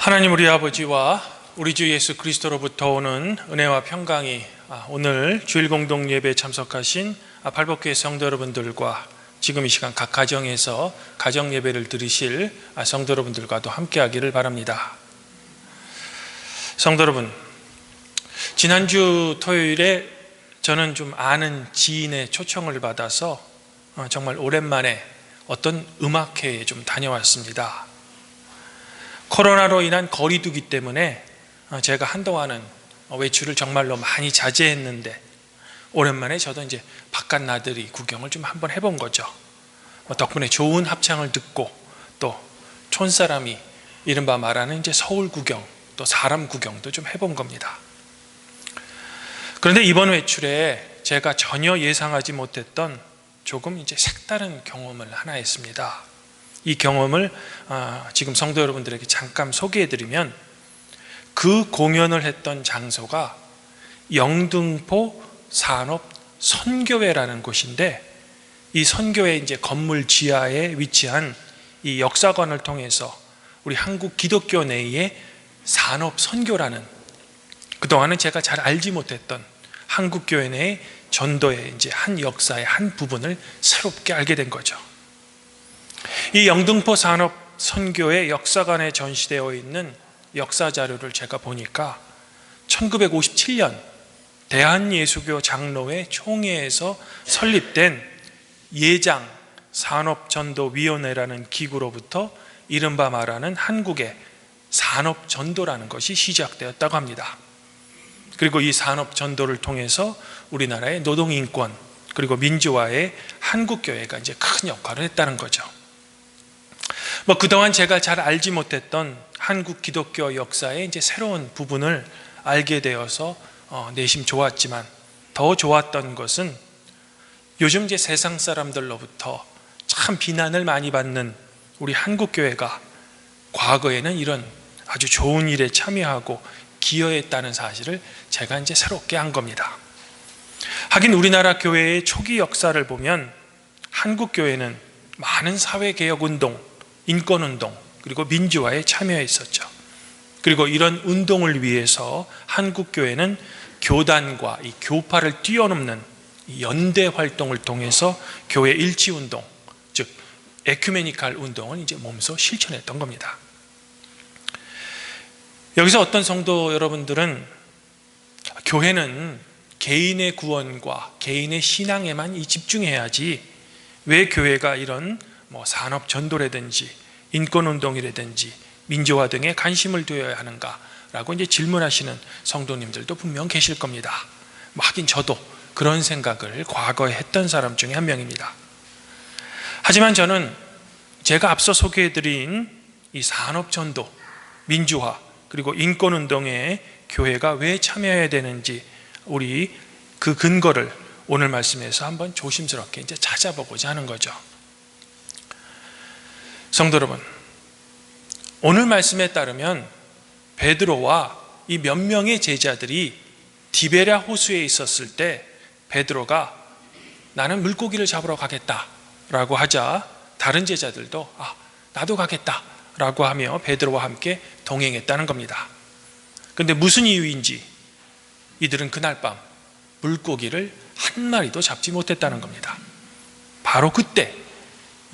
하나님 우리 아버지와 우리 주 예수 그리스도로부터 오는 은혜와 평강이 오늘 주일 공동 예배에 참석하신 발복교회 성도 여러분들과 지금 이 시간 각 가정에서 가정 예배를 드리실 성도 여러분들과도 함께하기를 바랍니다. 성도 여러분, 지난주 토요일에 저는 좀 아는 지인의 초청을 받아서 정말 오랜만에 어떤 음악회에 좀 다녀왔습니다. 코로나로 인한 거리두기 때문에 제가 한동안은 외출을 정말로 많이 자제했는데 오랜만에 저도 이제 바깥 나들이 구경을 좀 한번 해본 거죠. 덕분에 좋은 합창을 듣고 또 촌사람이 이른바 말하는 이제 서울 구경 또 사람 구경도 좀 해본 겁니다. 그런데 이번 외출에 제가 전혀 예상하지 못했던 조금 이제 색다른 경험을 하나 했습니다. 이 경험을 지금 성도 여러분들에게 잠깐 소개해드리면 그 공연을 했던 장소가 영등포 산업선교회라는 곳인데 이 선교회 이제 건물 지하에 위치한 이 역사관을 통해서 우리 한국 기독교 내의 산업선교라는 그동안은 제가 잘 알지 못했던 한국교회 내의 전도의 이제 한 역사의 한 부분을 새롭게 알게 된 거죠. 이 영등포 산업선교회 역사관에 전시되어 있는 역사 자료를 제가 보니까 1957년 대한예수교 장로회 총회에서 설립된 예장 산업전도위원회라는 기구로부터 이른바 말하는 한국의 산업전도라는 것이 시작되었다고 합니다. 그리고 이 산업전도를 통해서 우리나라의 노동인권 그리고 민주화에 한국교회가 이제 큰 역할을 했다는 거죠. 그동안 제가 잘 알지 못했던 한국 기독교 역사의 이제 새로운 부분을 알게 되어서 내심 좋았지만 더 좋았던 것은 요즘 이제 세상 사람들로부터 참 비난을 많이 받는 우리 한국교회가 과거에는 이런 아주 좋은 일에 참여하고 기여했다는 사실을 제가 이제 새롭게 한 겁니다. 하긴 우리나라 교회의 초기 역사를 보면 한국교회는 많은 사회개혁운동, 인권운동 그리고 민주화에 참여했었죠. 그리고 이런 운동을 위해서 한국교회는 교단과 이 교파를 뛰어넘는 이 연대 활동을 통해서 교회 일치운동, 즉 에큐메니칼 운동을 이제 몸소 실천했던 겁니다. 여기서 어떤 성도 여러분들은 교회는 개인의 구원과 개인의 신앙에만 집중해야지 왜 교회가 이런 산업전도라든지 인권운동이라든지 민주화 등에 관심을 두어야 하는가라고 이제 질문하시는 성도님들도 분명 계실 겁니다. 하긴 저도 그런 생각을 과거에 했던 사람 중에 한 명입니다. 하지만 저는 제가 앞서 소개해드린 이 산업전도, 민주화 그리고 인권운동에 교회가 왜 참여해야 되는지 우리 그 근거를 오늘 말씀에서 한번 조심스럽게 이제 찾아보고자 하는 거죠. 성도 여러분, 오늘 말씀에 따르면 베드로와 이 몇 명의 제자들이 디베랴 호수에 있었을 때 베드로가 나는 물고기를 잡으러 가겠다라고 하자 다른 제자들도 나도 가겠다라고 하며 베드로와 함께 동행했다는 겁니다. 그런데 무슨 이유인지 이들은 그날 밤 물고기를 한 마리도 잡지 못했다는 겁니다. 바로 그때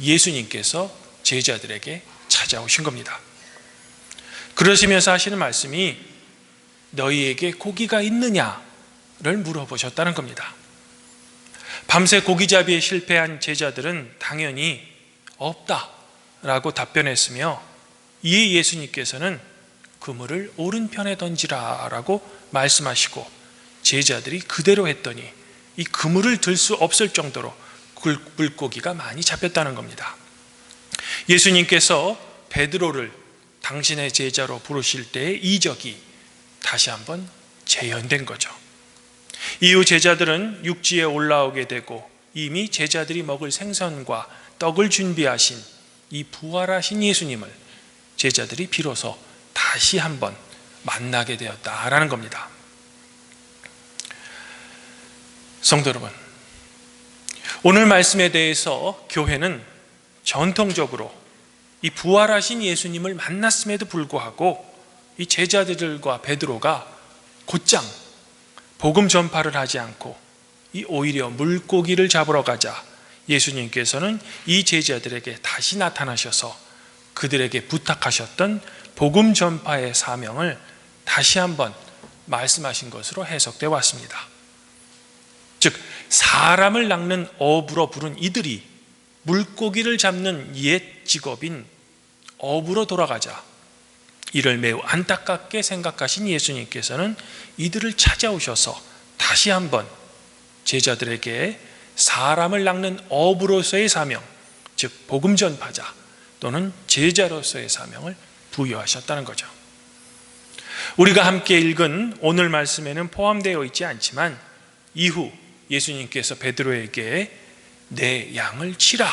예수님께서 제자들에게 찾아오신 겁니다. 그러시면서 하시는 말씀이 너희에게 고기가 있느냐를 물어보셨다는 겁니다. 밤새 고기잡이에 실패한 제자들은 당연히 없다라고 답변했으며 이에 예수님께서는 그물을 오른편에 던지라라고 말씀하시고 제자들이 그대로 했더니 이 그물을 들 수 없을 정도로 물고기가 많이 잡혔다는 겁니다. 예수님께서 베드로를 당신의 제자로 부르실 때의 이적이 다시 한번 재현된 거죠. 이후 제자들은 육지에 올라오게 되고 이미 제자들이 먹을 생선과 떡을 준비하신 이 부활하신 예수님을 제자들이 비로소 다시 한번 만나게 되었다라는 겁니다. 성도 여러분, 오늘 말씀에 대해서 교회는 전통적으로 이 부활하신 예수님을 만났음에도 불구하고 이 제자들과 베드로가 곧장 복음 전파를 하지 않고 오히려 물고기를 잡으러 가자 예수님께서는 이 제자들에게 다시 나타나셔서 그들에게 부탁하셨던 복음 전파의 사명을 다시 한번 말씀하신 것으로 해석되어 왔습니다. 즉 사람을 낚는 어부로 부른 이들이 물고기를 잡는 옛 직업인 어부로 돌아가자, 이를 매우 안타깝게 생각하신 예수님께서는 이들을 찾아오셔서 다시 한번 제자들에게 사람을 낚는 어부로서의 사명, 즉 복음 전파자 또는 제자로서의 사명을 부여하셨다는 거죠. 우리가 함께 읽은 오늘 말씀에는 포함되어 있지 않지만 이후 예수님께서 베드로에게 내 양을 치라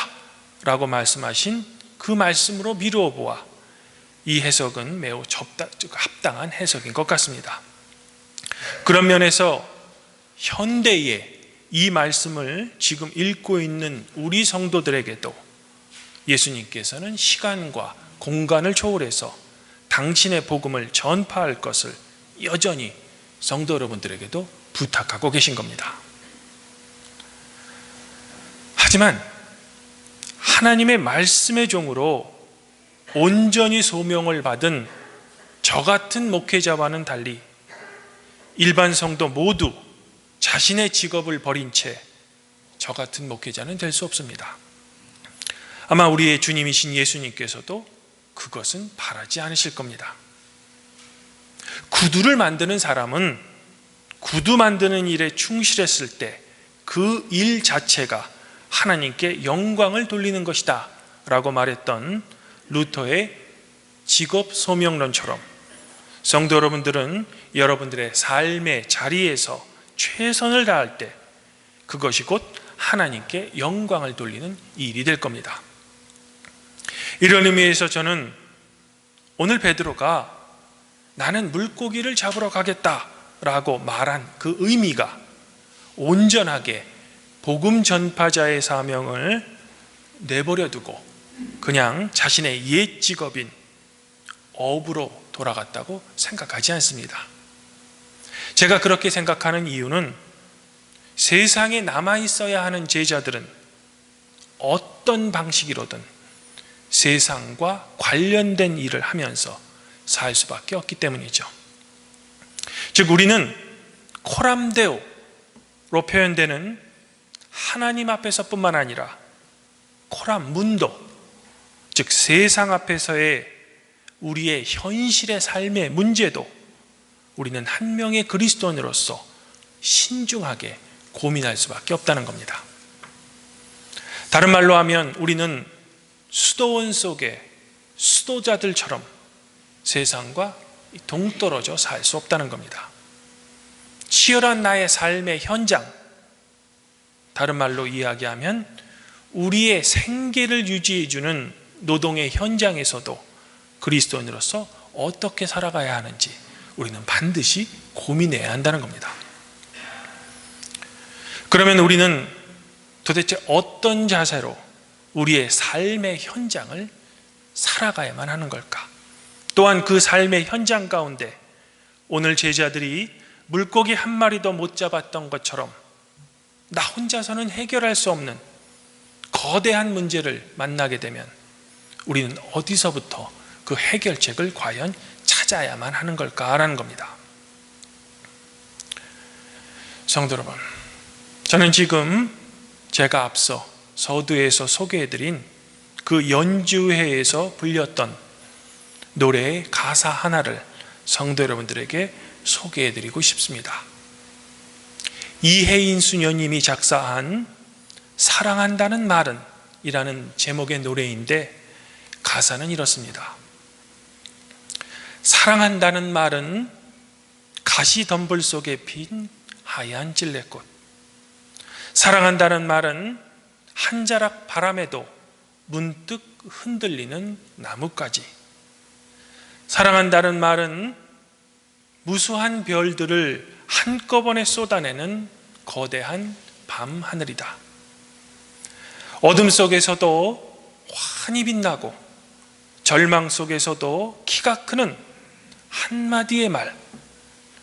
라고 말씀하신 그 말씀으로 미루어 보아 이 해석은 매우 합당한 해석인 것 같습니다. 그런 면에서 현대에 이 말씀을 지금 읽고 있는 우리 성도들에게도 예수님께서는 시간과 공간을 초월해서 당신의 복음을 전파할 것을 여전히 성도 여러분들에게도 부탁하고 계신 겁니다. 하지만 하나님의 말씀의 종으로 온전히 소명을 받은 저 같은 목회자와는 달리 일반 성도 모두 자신의 직업을 버린 채 저 같은 목회자는 될 수 없습니다. 아마 우리의 주님이신 예수님께서도 그것은 바라지 않으실 겁니다. 구두를 만드는 사람은 구두 만드는 일에 충실했을 때 그 일 자체가 하나님께 영광을 돌리는 것이다 라고 말했던 루터의 직업 소명론처럼 성도 여러분들은 여러분들의 삶의 자리에서 최선을 다할 때 그것이 곧 하나님께 영광을 돌리는 일이 될 겁니다. 이런 의미에서 저는 오늘 베드로가 나는 물고기를 잡으러 가겠다라고 말한 그 의미가 온전하게 복음 전파자의 사명을 내버려 두고 그냥 자신의 옛 직업인 어부로 돌아갔다고 생각하지 않습니다. 제가 그렇게 생각하는 이유는 세상에 남아있어야 하는 제자들은 어떤 방식으로든 세상과 관련된 일을 하면서 살 수밖에 없기 때문이죠. 즉 우리는 코람데오로 표현되는 하나님 앞에서뿐만 아니라 코람문도, 즉 세상 앞에서의 우리의 현실의 삶의 문제도 우리는 한 명의 그리스도인으로서 신중하게 고민할 수밖에 없다는 겁니다. 다른 말로 하면 우리는 수도원 속의 수도자들처럼 세상과 동떨어져 살 수 없다는 겁니다. 치열한 나의 삶의 현장, 다른 말로 이야기하면 우리의 생계를 유지해주는 노동의 현장에서도 그리스도인으로서 어떻게 살아가야 하는지 우리는 반드시 고민해야 한다는 겁니다. 그러면 우리는 도대체 어떤 자세로 우리의 삶의 현장을 살아가야만 하는 걸까? 또한 그 삶의 현장 가운데 오늘 제자들이 물고기 한 마리도 못 잡았던 것처럼 나 혼자서는 해결할 수 없는 거대한 문제를 만나게 되면 우리는 어디서부터 그 해결책을 과연 찾아야만 하는 걸까라는 겁니다. 성도 여러분, 저는 지금 제가 앞서 서두에서 소개해드린 그 연주회에서 불렸던 노래의 가사 하나를 성도 여러분들에게 소개해드리고 싶습니다. 이혜인 수녀님이 작사한 사랑한다는 말은 이라는 제목의 노래인데 가사는 이렇습니다. 사랑한다는 말은 가시덤불 속에 핀 하얀 찔레꽃, 사랑한다는 말은 한 자락 바람에도 문득 흔들리는 나뭇가지, 사랑한다는 말은 무수한 별들을 한꺼번에 쏟아내는 거대한 밤하늘이다. 어둠 속에서도 환히 빛나고 절망 속에서도 키가 크는 한마디의 말,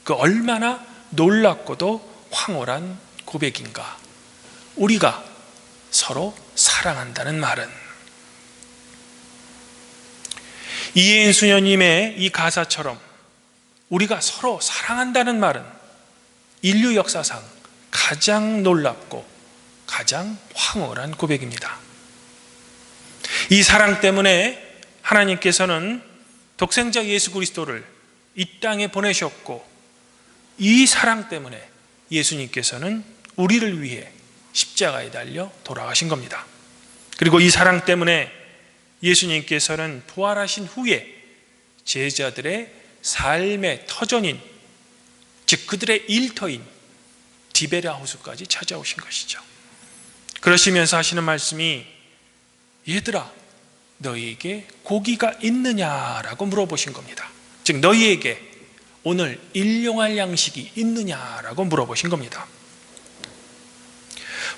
그 얼마나 놀랍고도 황홀한 고백인가. 우리가 서로 사랑한다는 말은. 이혜인 수녀님의 이 가사처럼 우리가 서로 사랑한다는 말은 인류 역사상 가장 놀랍고 가장 황홀한 고백입니다. 이 사랑 때문에 하나님께서는 독생자 예수 그리스도를 이 땅에 보내셨고, 이 사랑 때문에 예수님께서는 우리를 위해 십자가에 달려 돌아가신 겁니다. 그리고 이 사랑 때문에 예수님께서는 부활하신 후에 제자들의 삶의 터전인, 즉 그들의 일터인 디베랴 호수까지 찾아오신 것이죠. 그러시면서 하시는 말씀이, 얘들아 너희에게 고기가 있느냐라고 물어보신 겁니다. 즉 너희에게 오늘 일용할 양식이 있느냐라고 물어보신 겁니다.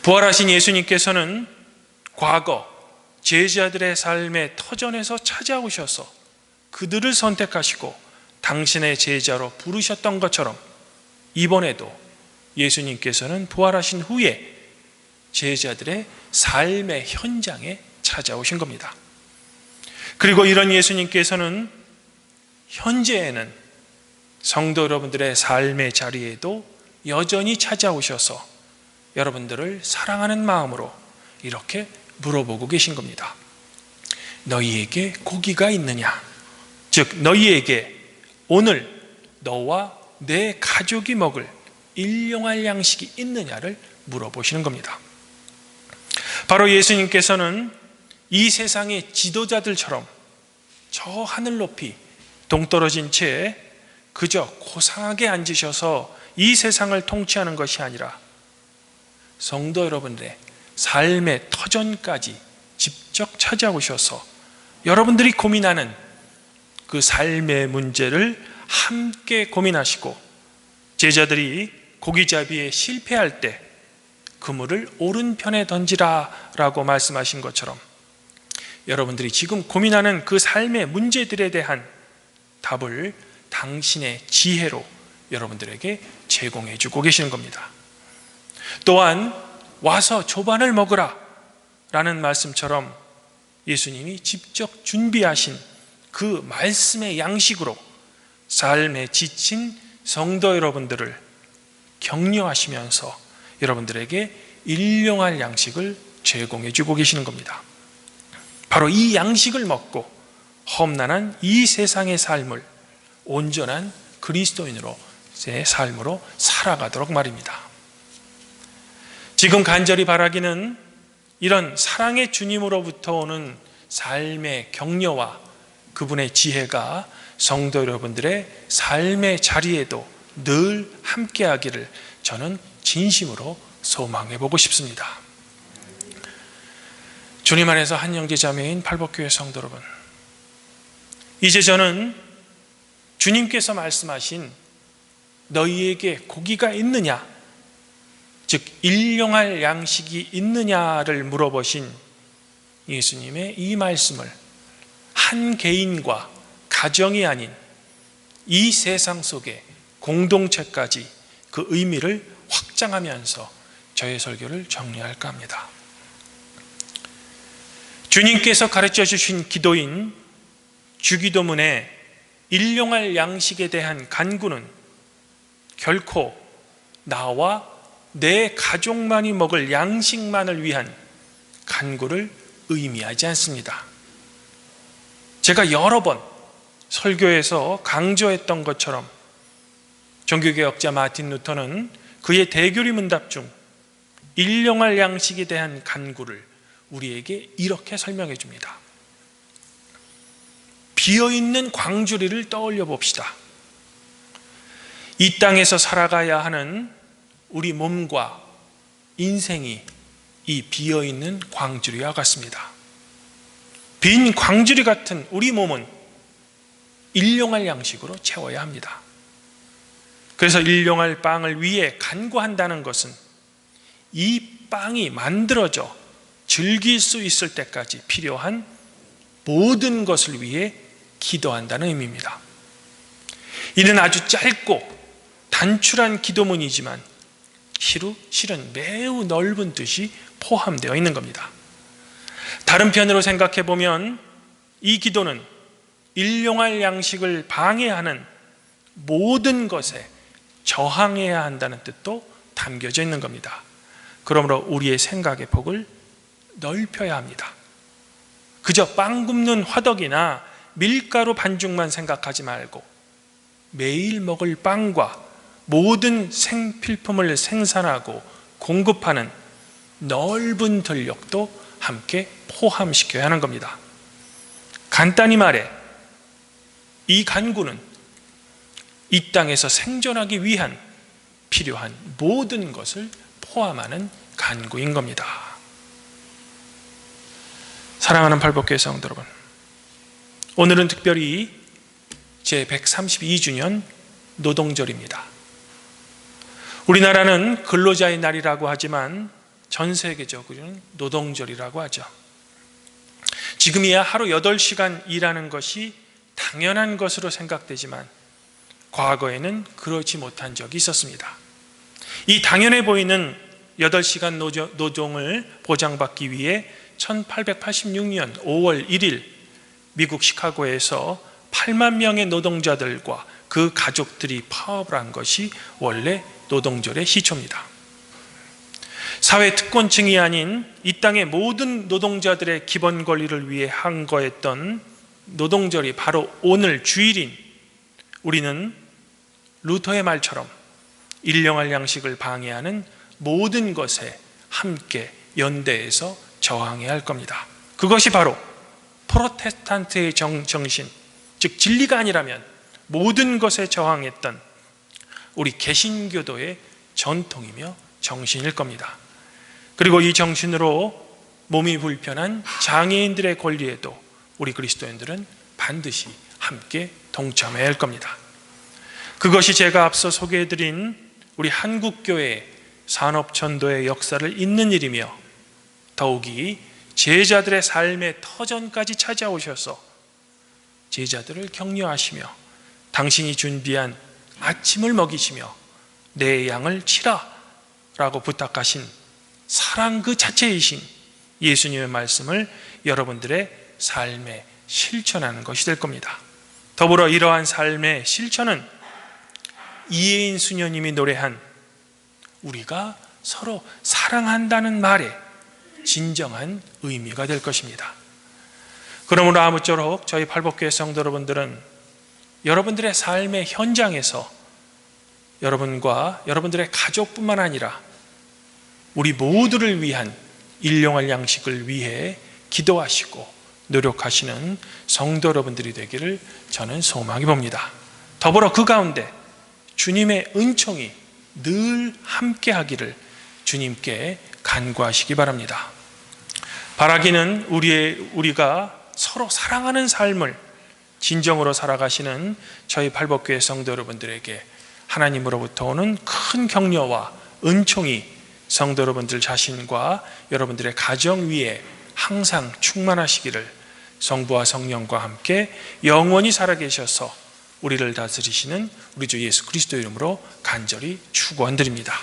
부활하신 예수님께서는 과거 제자들의 삶의 터전에서 찾아오셔서 그들을 선택하시고 당신의 제자로 부르셨던 것처럼 이번에도 예수님께서는 부활하신 후에 제자들의 삶의 현장에 찾아오신 겁니다. 그리고 이런 예수님께서는 현재에는 성도 여러분들의 삶의 자리에도 여전히 찾아오셔서 여러분들을 사랑하는 마음으로 이렇게 물어보고 계신 겁니다. 너희에게 고기가 있느냐? 즉 너희에게 오늘 너와 내 가족이 먹을 일용할 양식이 있느냐를 물어보시는 겁니다. 바로 예수님께서는 이 세상의 지도자들처럼 저 하늘 높이 동떨어진 채 그저 고상하게 앉으셔서 이 세상을 통치하는 것이 아니라 성도 여러분들의 삶의 터전까지 직접 찾아오셔서 여러분들이 고민하는 그 삶의 문제를 함께 고민하시고, 제자들이 고기잡이에 실패할 때 그물을 오른편에 던지라 라고 말씀하신 것처럼 여러분들이 지금 고민하는 그 삶의 문제들에 대한 답을 당신의 지혜로 여러분들에게 제공해 주고 계시는 겁니다. 또한 와서 조반을 먹으라 라는 말씀처럼 예수님이 직접 준비하신 그 말씀의 양식으로 삶에 지친 성도 여러분들을 격려하시면서 여러분들에게 일용할 양식을 제공해 주고 계시는 겁니다. 바로 이 양식을 먹고 험난한 이 세상의 삶을 온전한 그리스도인으로의 삶으로 살아가도록 말입니다. 지금 간절히 바라기는 이런 사랑의 주님으로부터 오는 삶의 격려와 그분의 지혜가 성도 여러분들의 삶의 자리에도 늘 함께하기를 저는 진심으로 소망해 보고 싶습니다. 주님 안에서 한 형제 자매인 팔복교회 성도 여러분, 이제 저는 주님께서 말씀하신 너희에게 고기가 있느냐, 즉 일용할 양식이 있느냐를 물어보신 예수님의 이 말씀을 한 개인과 가정이 아닌 이 세상 속의 공동체까지 그 의미를 확장하면서 저의 설교를 정리할까 합니다. 주님께서 가르쳐 주신 기도인 주기도문의 일용할 양식에 대한 간구는 결코 나와 내 가족만이 먹을 양식만을 위한 간구를 의미하지 않습니다. 제가 여러 번 설교에서 강조했던 것처럼 종교개혁자 마틴 루터는 그의 대교리 문답 중 일용할 양식에 대한 간구를 우리에게 이렇게 설명해 줍니다. 비어있는 광주리를 떠올려 봅시다. 이 땅에서 살아가야 하는 우리 몸과 인생이 이 비어있는 광주리와 같습니다. 빈 광주리 같은 우리 몸은 일용할 양식으로 채워야 합니다. 그래서 일용할 빵을 위해 간구한다는 것은 이 빵이 만들어져 즐길 수 있을 때까지 필요한 모든 것을 위해 기도한다는 의미입니다. 이는 아주 짧고 단출한 기도문이지만 실은 매우 넓은 뜻이 포함되어 있는 겁니다. 다른 편으로 생각해 보면 이 기도는 일용할 양식을 방해하는 모든 것에 저항해야 한다는 뜻도 담겨져 있는 겁니다. 그러므로 우리의 생각의 폭을 넓혀야 합니다. 그저 빵 굽는 화덕이나 밀가루 반죽만 생각하지 말고 매일 먹을 빵과 모든 생필품을 생산하고 공급하는 넓은 전력도 함께 포함시켜야 하는 겁니다. 간단히 말해 이 간구는 이 땅에서 생존하기 위한 필요한 모든 것을 포함하는 간구인 겁니다. 사랑하는 팔복교회 성도 여러분, 오늘은 특별히 제132주년 노동절입니다. 우리나라는 근로자의 날이라고 하지만 전 세계적으로는 노동절이라고 하죠. 지금이야 하루 8시간 일하는 것이 당연한 것으로 생각되지만 과거에는 그렇지 못한 적이 있었습니다. 이 당연해 보이는 8시간 노동을 보장받기 위해 1886년 5월 1일 미국 시카고에서 8만 명의 노동자들과 그 가족들이 파업을 한 것이 원래 노동절의 시초입니다. 사회 특권층이 아닌 이 땅의 모든 노동자들의 기본 권리를 위해 항거했던 노동절이 바로 오늘 주일인 우리는 루터의 말처럼 일용할 양식을 방해하는 모든 것에 함께 연대해서 저항해야 할 겁니다. 그것이 바로 프로테스탄트의 정신, 즉 진리가 아니라면 모든 것에 저항했던 우리 개신교도의 전통이며 정신일 겁니다. 그리고 이 정신으로 몸이 불편한 장애인들의 권리에도 우리 그리스도인들은 반드시 함께 동참해야 할 겁니다. 그것이 제가 앞서 소개해드린 우리 한국교회의 산업전도의 역사를 잇는 일이며 더욱이 제자들의 삶의 터전까지 찾아오셔서 제자들을 격려하시며 당신이 준비한 아침을 먹이시며 내 양을 치라 라고 부탁하신 사랑 그 자체이신 예수님의 말씀을 여러분들의 삶에 실천하는 것이 될 겁니다. 더불어 이러한 삶의 실천은 이혜인 수녀님이 노래한 우리가 서로 사랑한다는 말에 진정한 의미가 될 것입니다. 그러므로 아무쪼록 저희 팔복교회 성도 여러분들은 여러분들의 삶의 현장에서 여러분과 여러분들의 가족뿐만 아니라 우리 모두를 위한 일용할 양식을 위해 기도하시고 노력하시는 성도 여러분들이 되기를 저는 소망해 봅니다. 더불어 그 가운데 주님의 은총이 늘 함께 하기를 주님께 간구하시기 바랍니다. 바라기는 우리가 서로 사랑하는 삶을 진정으로 살아가시는 저희 팔복교회 성도 여러분들에게 하나님으로부터 오는 큰 격려와 은총이 성도 여러분들 자신과 여러분들의 가정 위에 항상 충만하시기를 성부와 성령과 함께 영원히 살아계셔서 우리를 다스리시는 우리 주 예수 그리스도 이름으로 간절히 축원드립니다.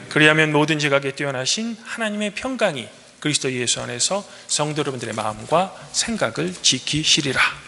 그리하면 모든 지각에 뛰어나신 하나님의 평강이 그리스도 예수 안에서 성도 여러분들의 마음과 생각을 지키시리라.